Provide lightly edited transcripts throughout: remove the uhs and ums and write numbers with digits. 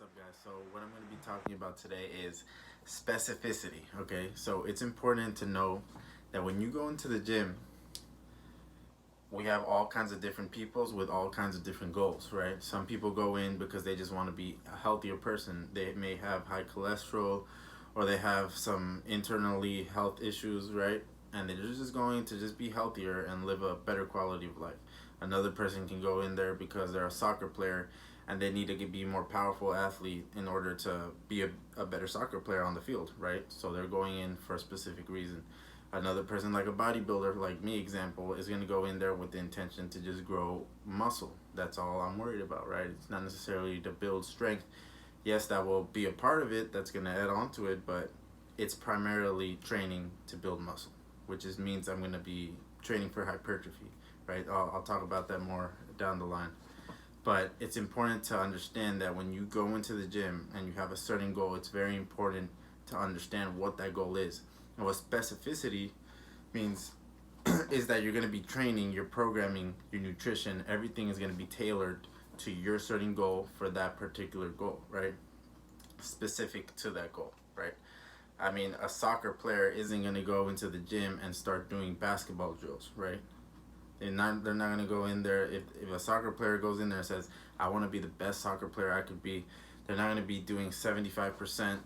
What's up, guys? So, what I'm going to be talking about today is specificity. Okay, so it's important to know that when you go into the gym, we have all kinds of different peoples with all kinds of different goals, right? Some people go in because they just want to be a healthier person. They may have high cholesterol or they have some internally health issues, right? And they're just going to just be healthier and live a better quality of life. Another person can go in there because they're a soccer player and they need to be more powerful athlete in order to be a better soccer player on the field, right? So they're going in for a specific reason. Another person, like a bodybuilder like me example, is going to go in there with the intention to just grow muscle. That's all I'm worried about, right? It's not necessarily to build strength. Yes, that will be a part of it, that's going to add on to it, but it's primarily training to build muscle, which is means I'm going to be training for hypertrophy, right? I'll talk about that more down the line. But it's important to understand that when you go into the gym and you have a certain goal, it's very important to understand what that goal is. And what specificity means is that you're going to be training, your programming, your nutrition, everything is going to be tailored to your certain goal for that particular goal, right? Specific to that goal, right? I mean, a soccer player isn't going to go into the gym and start doing basketball drills, right? They're not going to go in there. If a soccer player goes in there and says, I want to be the best soccer player I could be, they're not going to be doing 75%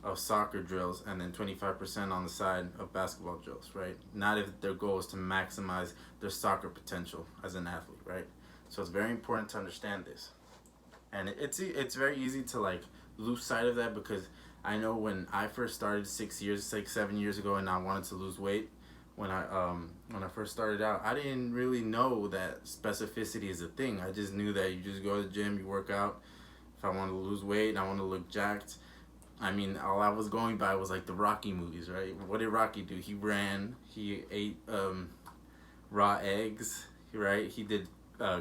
of soccer drills and then 25% on the side of basketball drills, right? Not if their goal is to maximize their soccer potential as an athlete, right? So it's very important to understand this. And it's very easy to like lose sight of that, because I know when I first started 7 years ago, and I wanted to lose weight, when I first started out, I didn't really know that specificity is a thing. I just knew that you just go to the gym, you work out. If I want to lose weight, I want to look jacked. I mean, all I was going by was like the Rocky movies, right? What did Rocky do? He ran, he ate raw eggs, right? He did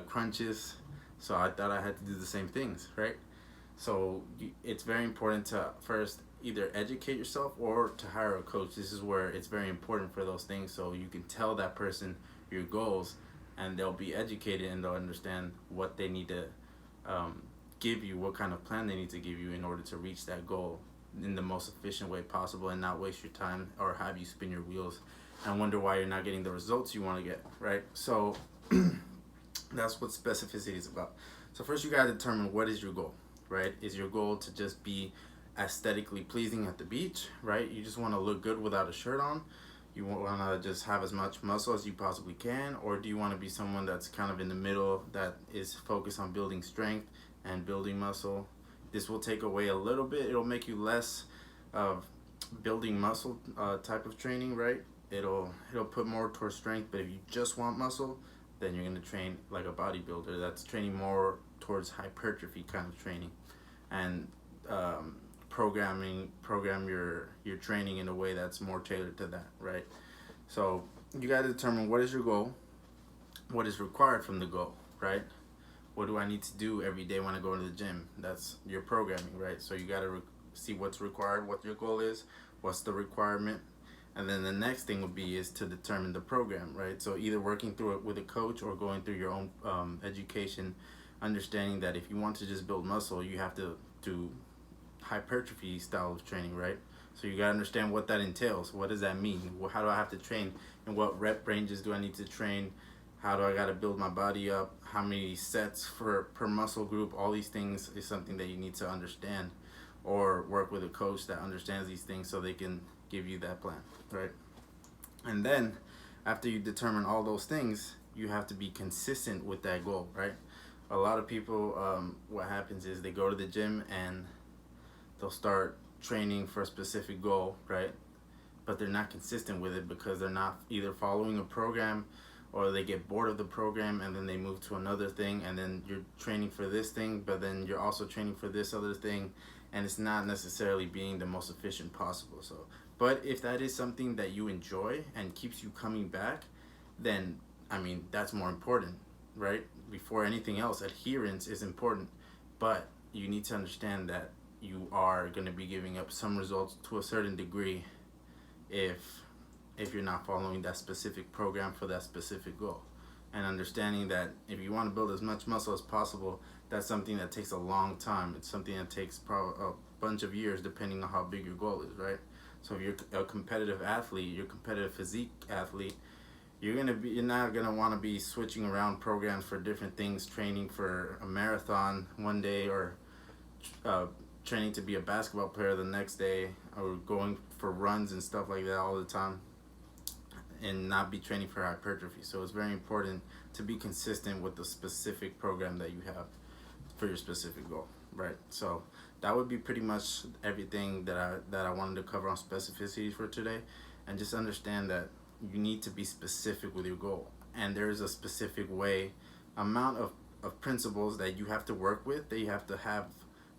crunches. So I thought I had to do the same things, right? So it's very important to first either educate yourself or to hire a coach. This is where it's very important for those things, so you can tell that person your goals and they'll be educated and they'll understand what they need to give you, what kind of plan they need to give you in order to reach that goal in the most efficient way possible and not waste your time or have you spin your wheels and wonder why you're not getting the results you want to get, right? So that's what specificity is about. So first you got to determine what is your goal, right? Is your goal to just be aesthetically pleasing at the beach, right? You just want to look good without a shirt on. You want to just have as much muscle as you possibly can, or do you want to be someone that's kind of in the middle, that is focused on building strength and building muscle? This will take away a little bit. It'll make you less of building muscle type of training, right? It'll put more towards strength. But if you just want muscle, then you're going to train like a bodybuilder that's training more towards hypertrophy kind of training, and program your training in a way that's more tailored to that, right? So you got to determine what is your goal, what is required from the goal, right? What do I need to do every day when I go to the gym? That's your programming, right? So you got to see what's required, what your goal is, what's the requirement, and then the next thing would be is to determine the program, right? So either working through it with a coach or going through your own education, understanding that if you want to just build muscle, you have to do hypertrophy style of training, right? So you gotta understand what that entails. What does that mean? How do I have to train? And what rep ranges do I need to train? How do I gotta build my body up? How many sets per muscle group? All these things is something that you need to understand, or work with a coach that understands these things so they can give you that plan, right? And then after you determine all those things, you have to be consistent with that goal, right? A lot of people, what happens is they go to the gym and they'll start training for a specific goal, right? But they're not consistent with it because they're not either following a program, or they get bored of the program and then they move to another thing, and then you're training for this thing, but then you're also training for this other thing, and it's not necessarily being the most efficient possible. So, but if that is something that you enjoy and keeps you coming back, then I mean, that's more important, right? Before anything else, adherence is important, but you need to understand that you are going to be giving up some results to a certain degree if you're not following that specific program for that specific goal. and understanding that if you want to build as much muscle as possible, that's something that takes a long time. It's something that takes probably a bunch of years depending on how big your goal is, right? So if you're a competitive athlete, you're a competitive physique athlete, you're not gonna want to be switching around programs for different things, training for a marathon one day, or uh, training to be a basketball player the next day, or going for runs and stuff like that all the time, and not be training for hypertrophy. So it's very important to be consistent with the specific program that you have for your specific goal, right? So that would be pretty much everything that I wanted to cover on specificity for today. And just understand that you need to be specific with your goal, and there's a specific amount of principles that you have to work with, that you have to have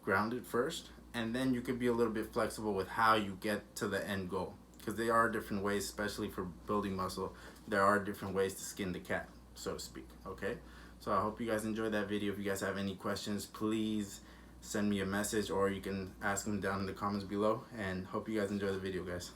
grounded first, and then you could be a little bit flexible with how you get to the end goal, because there are different ways, especially for building muscle. There are different ways to skin the cat, so to speak. Okay, so I hope you guys enjoyed that video. If you guys have any questions, please send me a message, or you can ask them down in the comments below. And hope you guys enjoy the video, guys.